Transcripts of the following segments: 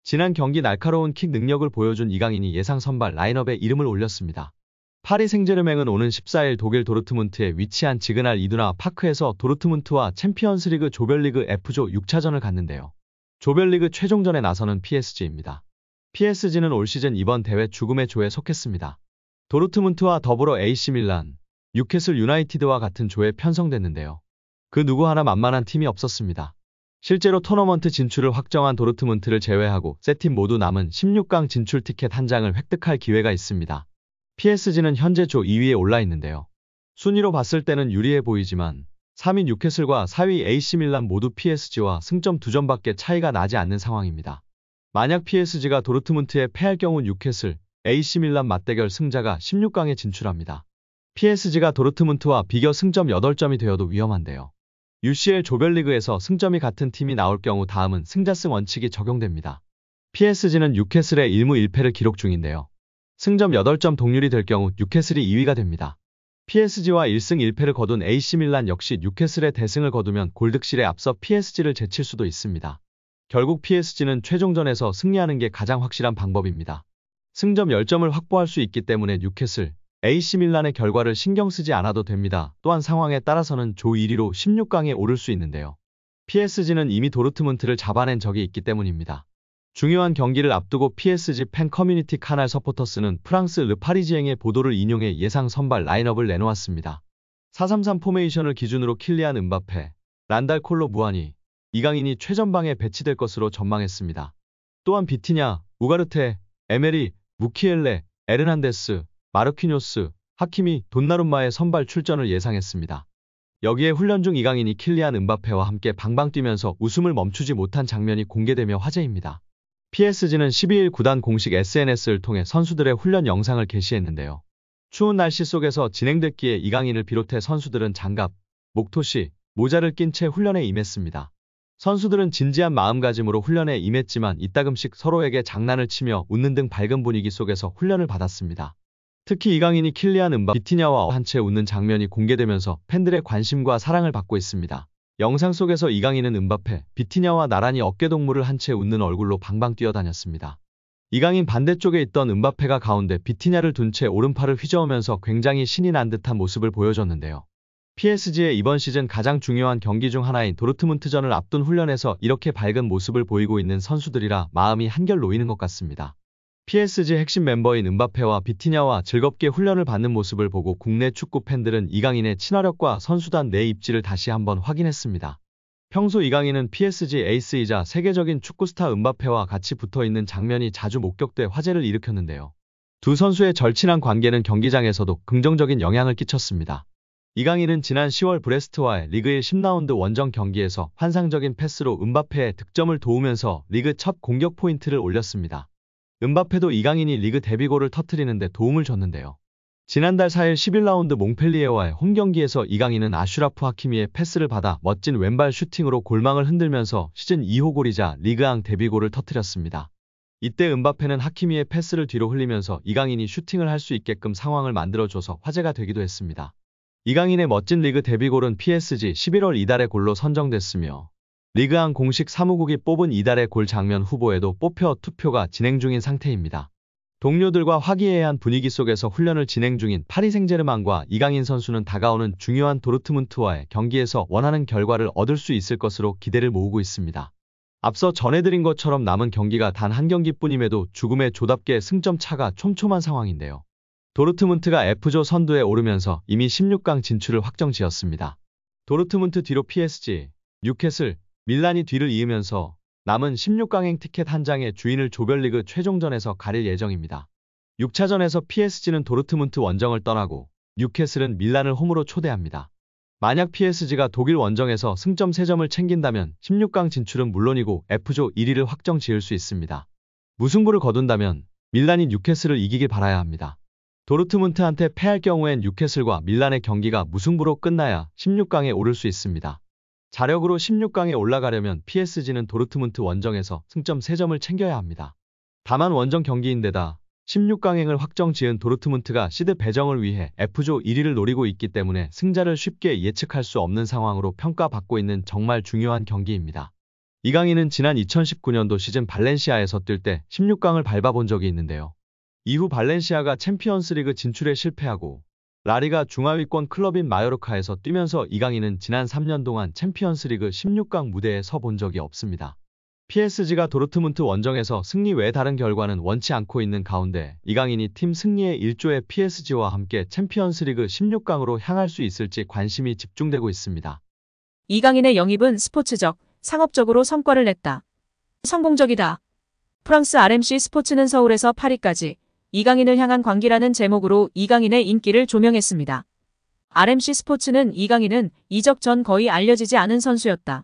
지난 경기 날카로운 킥 능력을 보여준 이강인이 예상 선발 라인업에 이름을 올렸습니다. 파리 생제르맹은 오는 14일 독일 도르트문트에 위치한 지그날 이두나 파크에서 도르트문트와 챔피언스리그 조별리그 F조 6차전을 갖는데요. 조별리그 최종전에 나서는 PSG입니다. PSG는 올 시즌 이번 대회 죽음의 조에 속했습니다. 도르트문트와 더불어 AC밀란, 뉴캐슬 유나이티드와 같은 조에 편성됐는데요. 그 누구 하나 만만한 팀이 없었습니다. 실제로 토너먼트 진출을 확정한 도르트문트를 제외하고 세 팀 모두 남은 16강 진출 티켓 한 장을 획득할 기회가 있습니다. PSG는 현재 조 2위에 올라 있는데요. 순위로 봤을 때는 유리해 보이지만 3위 뉴캐슬과 4위 AC밀란 모두 PSG와 승점 2점밖에 차이가 나지 않는 상황입니다. 만약 PSG가 도르트문트에 패할 경우 뉴캐슬, AC밀란 맞대결 승자가 16강에 진출합니다. PSG가 도르트문트와 비교 승점 8점이 되어도 위험한데요. UCL 조별리그에서 승점이 같은 팀이 나올 경우 다음은 승자승 원칙이 적용됩니다. PSG는 뉴캐슬의 1무 1패를 기록 중인데요. 승점 8점 동률이 될 경우 뉴캐슬이 2위가 됩니다. PSG와 1승 1패를 거둔 AC밀란 역시 뉴캐슬의 대승을 거두면 골득실에 앞서 PSG를 제칠 수도 있습니다. 결국 PSG는 최종전에서 승리하는 게 가장 확실한 방법입니다. 승점 10점을 확보할 수 있기 때문에 뉴캐슬, AC밀란의 결과를 신경 쓰지 않아도 됩니다. 또한 상황에 따라서는 조 1위로 16강에 오를 수 있는데요. PSG는 이미 도르트문트를 잡아낸 적이 있기 때문입니다. 중요한 경기를 앞두고 PSG 팬 커뮤니티 카날 서포터스는 프랑스 르파리지앵의 보도를 인용해 예상 선발 라인업을 내놓았습니다. 4-3-3 포메이션을 기준으로 킬리안 음바페, 란달 콜로 무아니, 이강인이 최전방에 배치될 것으로 전망했습니다. 또한 비티냐, 우가르테, 에메리, 무키엘레, 에르난데스, 마르퀴뇨스, 하키미, 돈나룸마의 선발 출전을 예상했습니다. 여기에 훈련 중 이강인이 킬리안 음바페와 함께 방방 뛰면서 웃음을 멈추지 못한 장면이 공개되며 화제입니다. PSG는 12일 구단 공식 SNS를 통해 선수들의 훈련 영상을 게시했는데요. 추운 날씨 속에서 진행됐기에 이강인을 비롯해 선수들은 장갑, 목토시, 모자를 낀 채 훈련에 임했습니다. 선수들은 진지한 마음가짐으로 훈련에 임했지만 이따금씩 서로에게 장난을 치며 웃는 등 밝은 분위기 속에서 훈련을 받았습니다. 특히 이강인이 킬리안 음바페, 비티냐와 한 채 웃는 장면이 공개되면서 팬들의 관심과 사랑을 받고 있습니다. 영상 속에서 이강인은 음바페, 비티냐와 나란히 어깨동무를 한 채 웃는 얼굴로 방방 뛰어다녔습니다. 이강인 반대쪽에 있던 음바페가 가운데 비티냐를 둔 채 오른팔을 휘저으면서 굉장히 신이 난 듯한 모습을 보여줬는데요. PSG의 이번 시즌 가장 중요한 경기 중 하나인 도르트문트전을 앞둔 훈련에서 이렇게 밝은 모습을 보이고 있는 선수들이라 마음이 한결 놓이는 것 같습니다. PSG 핵심 멤버인 음바페와 비티냐와 즐겁게 훈련을 받는 모습을 보고 국내 축구 팬들은 이강인의 친화력과 선수단 내 입지를 다시 한번 확인했습니다. 평소 이강인은 PSG 에이스이자 세계적인 축구 스타 음바페와 같이 붙어있는 장면이 자주 목격돼 화제를 일으켰는데요. 두 선수의 절친한 관계는 경기장에서도 긍정적인 영향을 끼쳤습니다. 이강인은 지난 10월 브레스트와의 리그 1 10라운드 원정 경기에서 환상적인 패스로 음바페의 득점을 도우면서 리그 첫 공격 포인트를 올렸습니다. 음바페도 이강인이 리그 데뷔골을 터뜨리는데 도움을 줬는데요. 지난달 4일 11라운드 몽펠리에와의 홈경기에서 이강인은 아슈라프 하키미의 패스를 받아 멋진 왼발 슈팅으로 골망을 흔들면서 시즌 2호 골이자 리그앙 데뷔골을 터뜨렸습니다. 이때 음바페는 하키미의 패스를 뒤로 흘리면서 이강인이 슈팅을 할 수 있게끔 상황을 만들어줘서 화제가 되기도 했습니다. 이강인의 멋진 리그 데뷔골은 PSG 11월 이달의 골로 선정됐으며 리그앙 공식 사무국이 뽑은 이달의 골 장면 후보에도 뽑혀 투표가 진행 중인 상태입니다. 동료들과 화기애애한 분위기 속에서 훈련을 진행 중인 파리 생제르맹과 이강인 선수는 다가오는 중요한 도르트문트와의 경기에서 원하는 결과를 얻을 수 있을 것으로 기대를 모으고 있습니다. 앞서 전해드린 것처럼 남은 경기가 단 한 경기뿐임에도 죽음의 조답게 승점 차가 촘촘한 상황인데요. 도르트문트가 F조 선두에 오르면서 이미 16강 진출을 확정지었습니다. 도르트문트 뒤로 PSG, 뉴캐슬, 밀란이 뒤를 이으면서 남은 16강행 티켓 한 장의 주인을 조별리그 최종전에서 가릴 예정입니다. 6차전에서 PSG는 도르트문트 원정을 떠나고 뉴캐슬은 밀란을 홈으로 초대합니다. 만약 PSG가 독일 원정에서 승점 3점을 챙긴다면 16강 진출은 물론이고 F조 1위를 확정 지을 수 있습니다. 무승부를 거둔다면 밀란이 뉴캐슬을 이기길 바라야 합니다. 도르트문트한테 패할 경우엔 뉴캐슬과 밀란의 경기가 무승부로 끝나야 16강에 오를 수 있습니다. 자력으로 16강에 올라가려면 PSG는 도르트문트 원정에서 승점 3점을 챙겨야 합니다. 다만 원정 경기인데다 16강행을 확정 지은 도르트문트가 시드 배정을 위해 F조 1위를 노리고 있기 때문에 승자를 쉽게 예측할 수 없는 상황으로 평가받고 있는 정말 중요한 경기입니다. 이강인은 지난 2019년도 시즌 발렌시아에서 뛸 때 16강을 밟아본 적이 있는데요. 이후 발렌시아가 챔피언스리그 진출에 실패하고 라리가 중하위권 클럽인 마요르카에서 뛰면서 이강인은 지난 3년 동안 챔피언스리그 16강 무대에 서 본 적이 없습니다. PSG가 도르트문트 원정에서 승리 외 다른 결과는 원치 않고 있는 가운데 이강인이 팀 승리에 일조에 PSG와 함께 챔피언스리그 16강으로 향할 수 있을지 관심이 집중되고 있습니다. 이강인의 영입은 스포츠적, 상업적으로 성과를 냈다. 성공적이다. 프랑스 RMC 스포츠는 서울에서 파리까지 이강인을 향한 광기라는 제목으로 이강인의 인기를 조명했습니다. RMC 스포츠는 이강인은 이적 전 거의 알려지지 않은 선수였다.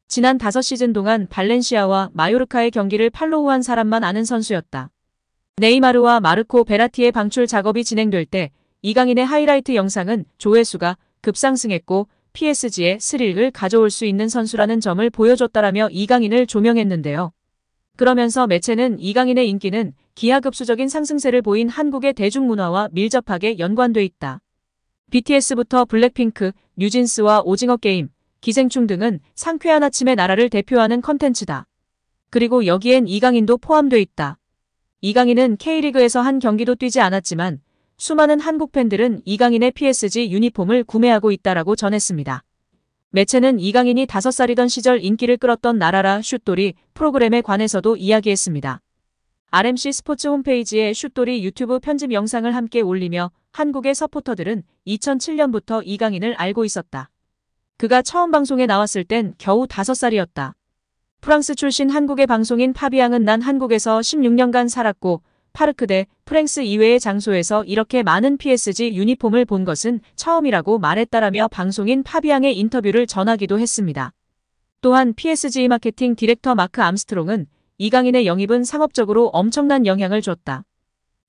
지난 5시즌 동안 발렌시아와 마요르카의 경기를 팔로우한 사람만 아는 선수였다. 네이마르와 마르코 베라티의 방출 작업이 진행될 때 이강인의 하이라이트 영상은 조회수가 급상승했고 PSG에 스릴을 가져올 수 있는 선수라는 점을 보여줬다라며 이강인을 조명했는데요. 그러면서 매체는 이강인의 인기는 기하급수적인 상승세를 보인 한국의 대중문화와 밀접하게 연관돼 있다. BTS부터 블랙핑크, 뉴진스와 오징어 게임, 기생충 등은 상쾌한 아침의 나라를 대표하는 컨텐츠다. 그리고 여기엔 이강인도 포함돼 있다. 이강인은 K리그에서 한 경기도 뛰지 않았지만 수많은 한국 팬들은 이강인의 PSG 유니폼을 구매하고 있다라고 전했습니다. 매체는 이강인이 5살이던 시절 인기를 끌었던 나라라 슛돌이 프로그램에 관해서도 이야기했습니다. RMC 스포츠 홈페이지에 슛돌이 유튜브 편집 영상을 함께 올리며 한국의 서포터들은 2007년부터 이강인을 알고 있었다. 그가 처음 방송에 나왔을 땐 겨우 5살이었다. 프랑스 출신 한국의 방송인 파비앙은 난 한국에서 16년간 살았고 파르크 대 프랭스 이외의 장소에서 이렇게 많은 PSG 유니폼을 본 것은 처음이라고 말했다라며 방송인 파비앙의 인터뷰를 전하기도 했습니다. 또한 PSG 마케팅 디렉터 마크 암스트롱은 이강인의 영입은 상업적으로 엄청난 영향을 줬다.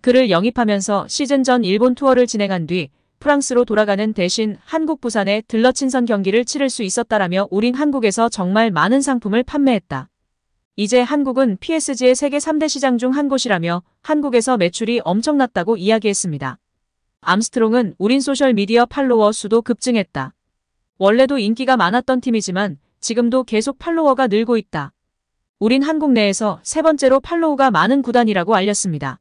그를 영입하면서 시즌 전 일본 투어를 진행한 뒤 프랑스로 돌아가는 대신 한국 부산에 들러 친선 경기를 치를 수 있었다라며 우린 한국에서 정말 많은 상품을 판매했다. 이제 한국은 PSG의 세계 3대 시장 중 한 곳이라며 한국에서 매출이 엄청났다고 이야기했습니다. 암스트롱은 우린 소셜미디어 팔로워 수도 급증했다. 원래도 인기가 많았던 팀이지만 지금도 계속 팔로워가 늘고 있다. 우린 한국 내에서 3번째로 팔로우가 많은 구단이라고 알렸습니다.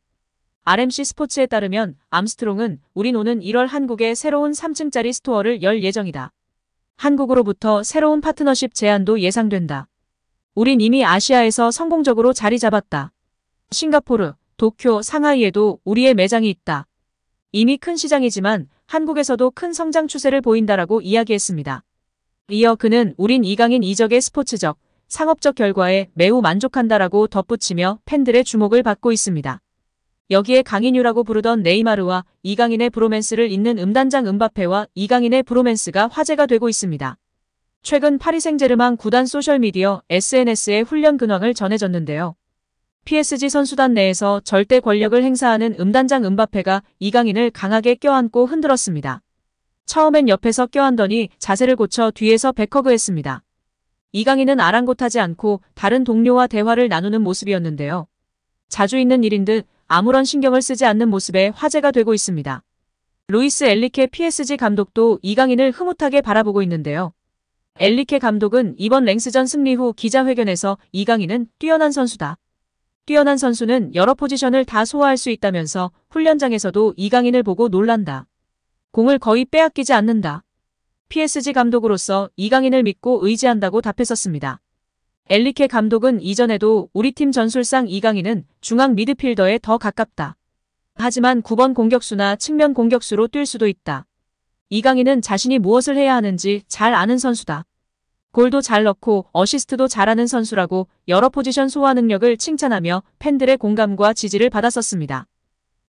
RMC 스포츠에 따르면 암스트롱은 우린 오는 1월 한국에 새로운 3층짜리 스토어를 열 예정이다. 한국으로부터 새로운 파트너십 제안도 예상된다. 우린 이미 아시아에서 성공적으로 자리 잡았다. 싱가포르, 도쿄, 상하이에도 우리의 매장이 있다. 이미 큰 시장이지만 한국에서도 큰 성장 추세를 보인다라고 이야기했습니다. 이어 그는 우린 이강인 이적의 스포츠적, 상업적 결과에 매우 만족한다라고 덧붙이며 팬들의 주목을 받고 있습니다. 여기에 강인유라고 부르던 네이마르와 이강인의 브로맨스를 잇는 음단장 음바페와 이강인의 브로맨스가 화제가 되고 있습니다. 최근 파리 생제르맹 구단 소셜미디어 SNS에 훈련 근황을 전해졌는데요. PSG 선수단 내에서 절대 권력을 행사하는 음단장 음바페가 이강인을 강하게 껴안고 흔들었습니다. 처음엔 옆에서 껴안더니 자세를 고쳐 뒤에서 백허그했습니다. 이강인은 아랑곳하지 않고 다른 동료와 대화를 나누는 모습이었는데요. 자주 있는 일인 듯 아무런 신경을 쓰지 않는 모습에 화제가 되고 있습니다. 루이스 엘리케 PSG 감독도 이강인을 흐뭇하게 바라보고 있는데요. 엘리케 감독은 이번 랭스전 승리 후 기자회견에서 이강인은 뛰어난 선수다. 뛰어난 선수는 여러 포지션을 다 소화할 수 있다면서 훈련장에서도 이강인을 보고 놀란다. 공을 거의 빼앗기지 않는다. PSG 감독으로서 이강인을 믿고 의지한다고 답했었습니다. 엘리케 감독은 이전에도 우리 팀 전술상 이강인은 중앙 미드필더에 더 가깝다. 하지만 9번 공격수나 측면 공격수로 뛸 수도 있다. 이강인은 자신이 무엇을 해야 하는지 잘 아는 선수다. 골도 잘 넣고 어시스트도 잘하는 선수라고 여러 포지션 소화 능력을 칭찬하며 팬들의 공감과 지지를 받았었습니다.